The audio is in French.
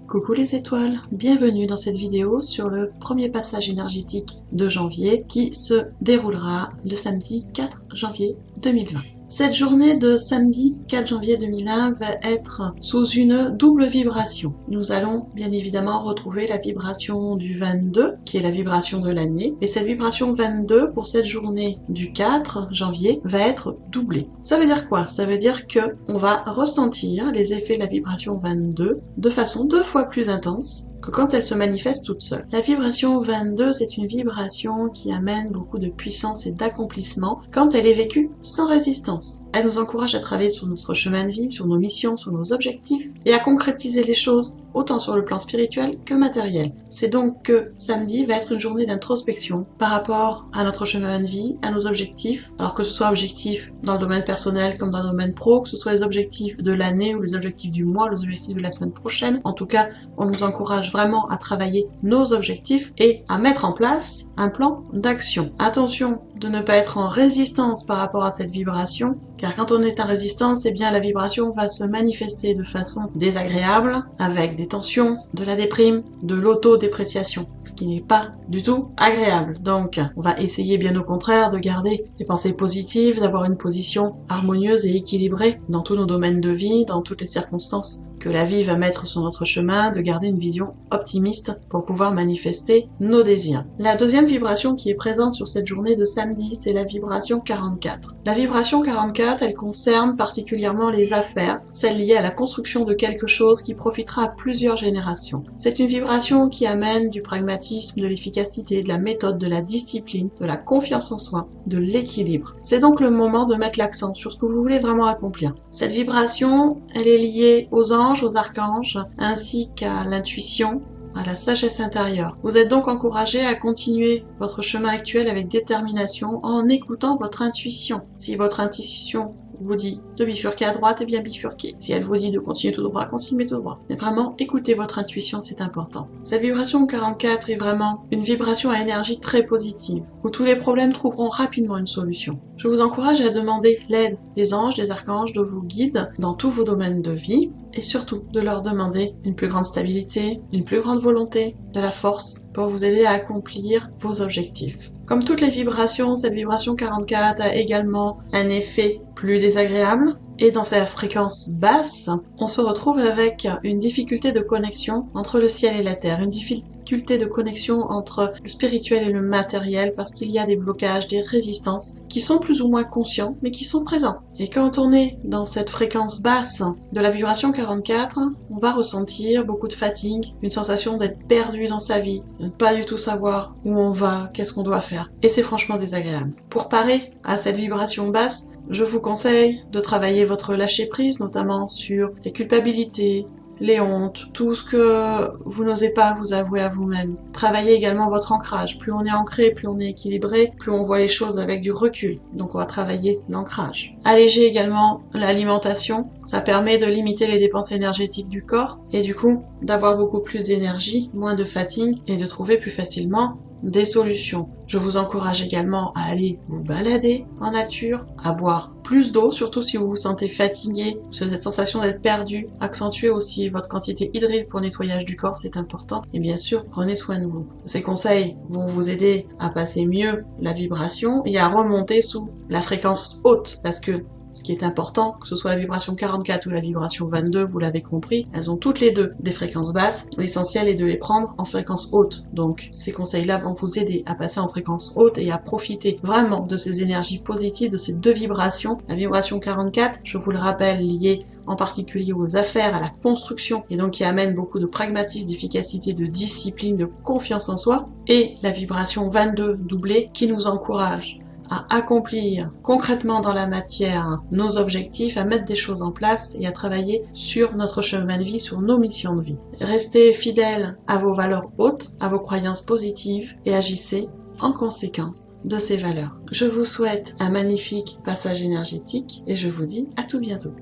Coucou les étoiles, bienvenue dans cette vidéo sur le premier passage énergétique de janvier qui se déroulera le samedi 4 janvier 2020. Cette journée de samedi 4 janvier 2001 va être sous une double vibration. Nous allons bien évidemment retrouver la vibration du 22, qui est la vibration de l'année, et cette vibration 22 pour cette journée du 4 janvier va être doublée. Ça veut dire quoi? Ça veut dire que on va ressentir les effets de la vibration 22 de façon 2 fois plus intense que quand elle se manifeste toute seule. La vibration 22, c'est une vibration qui amène beaucoup de puissance et d'accomplissement quand elle est vécue sans résistance. Elle nous encourage à travailler sur notre chemin de vie, sur nos missions, sur nos objectifs et à concrétiser les choses autant sur le plan spirituel que matériel. C'est donc que samedi va être une journée d'introspection par rapport à notre chemin de vie, à nos objectifs, alors que ce soit objectifs dans le domaine personnel comme dans le domaine pro, que ce soit les objectifs de l'année ou les objectifs du mois, les objectifs de la semaine prochaine. En tout cas, on nous encourage vraiment à travailler nos objectifs et à mettre en place un plan d'action. Attention de ne pas être en résistance par rapport à cette vibration, car quand on est en résistance, eh bien la vibration va se manifester de façon désagréable, avec des tensions, de la déprime, de l'autodépréciation, ce qui n'est pas du tout agréable. Donc, on va essayer bien au contraire de garder des pensées positives, d'avoir une position harmonieuse et équilibrée dans tous nos domaines de vie, dans toutes les circonstances que la vie va mettre sur notre chemin, de garder une vision optimiste pour pouvoir manifester nos désirs. La deuxième vibration qui est présente sur cette journée de samedi, c'est la vibration 44. La vibration 44, elle concerne particulièrement les affaires, celles liées à la construction de quelque chose qui profitera à plusieurs générations. C'est une vibration qui amène du pragmatisme, de l'efficacité, de la méthode, de la discipline, de la confiance en soi, de l'équilibre. C'est donc le moment de mettre l'accent sur ce que vous voulez vraiment accomplir. Cette vibration, elle est liée aux anges, aux archanges, ainsi qu'à l'intuition, à la sagesse intérieure. Vous êtes donc encouragé à continuer votre chemin actuel avec détermination en écoutant votre intuition. Si votre intuition vous dit de bifurquer à droite, et bien bifurquez. Si elle vous dit de continuer tout droit, continuez tout droit. Mais vraiment, écoutez votre intuition, c'est important. Cette vibration 44 est vraiment une vibration à énergie très positive, où tous les problèmes trouveront rapidement une solution. Je vous encourage à demander l'aide des anges, des archanges, de vos guides dans tous vos domaines de vie, et surtout de leur demander une plus grande stabilité, une plus grande volonté, de la force pour vous aider à accomplir vos objectifs. Comme toutes les vibrations, cette vibration 44 a également un effet plus désagréable. Et dans sa fréquence basse, on se retrouve avec une difficulté de connexion entre le ciel et la terre, une difficulté de connexion entre le spirituel et le matériel parce qu'il y a des blocages, des résistances qui sont plus ou moins conscients mais qui sont présents. Et quand on est dans cette fréquence basse de la vibration 44, on va ressentir beaucoup de fatigue, une sensation d'être perdu dans sa vie, de ne pas du tout savoir où on va, qu'est-ce qu'on doit faire. Et c'est franchement désagréable. Pour parer à cette vibration basse, je vous conseille de travailler votre lâcher-prise, notamment sur les culpabilités, les hontes, tout ce que vous n'osez pas vous avouer à vous-même. Travaillez également votre ancrage. Plus on est ancré, plus on est équilibré, plus on voit les choses avec du recul. Donc on va travailler l'ancrage. Alléger également l'alimentation. Ça permet de limiter les dépenses énergétiques du corps et du coup d'avoir beaucoup plus d'énergie, moins de fatigue et de trouver plus facilement des solutions. Je vous encourage également à aller vous balader en nature, à boire plus d'eau, surtout si vous vous sentez fatigué, cette sensation d'être perdu. Accentuez aussi votre quantité hydrique pour nettoyage du corps, c'est important. Et bien sûr, prenez soin de vous. Ces conseils vont vous aider à passer mieux la vibration et à remonter sous la fréquence haute, parce que ce qui est important, que ce soit la vibration 44 ou la vibration 22, vous l'avez compris, elles ont toutes les deux des fréquences basses. L'essentiel est de les prendre en fréquence haute. Donc ces conseils-là vont vous aider à passer en fréquence haute et à profiter vraiment de ces énergies positives, de ces deux vibrations. La vibration 44, je vous le rappelle, liée en particulier aux affaires, à la construction, et donc qui amène beaucoup de pragmatisme, d'efficacité, de discipline, de confiance en soi. Et la vibration 22 doublée qui nous encourage à accomplir concrètement dans la matière nos objectifs, à mettre des choses en place et à travailler sur notre chemin de vie, sur nos missions de vie. Restez fidèles à vos valeurs hautes, à vos croyances positives et agissez en conséquence de ces valeurs. Je vous souhaite un magnifique passage énergétique et je vous dis à tout bientôt.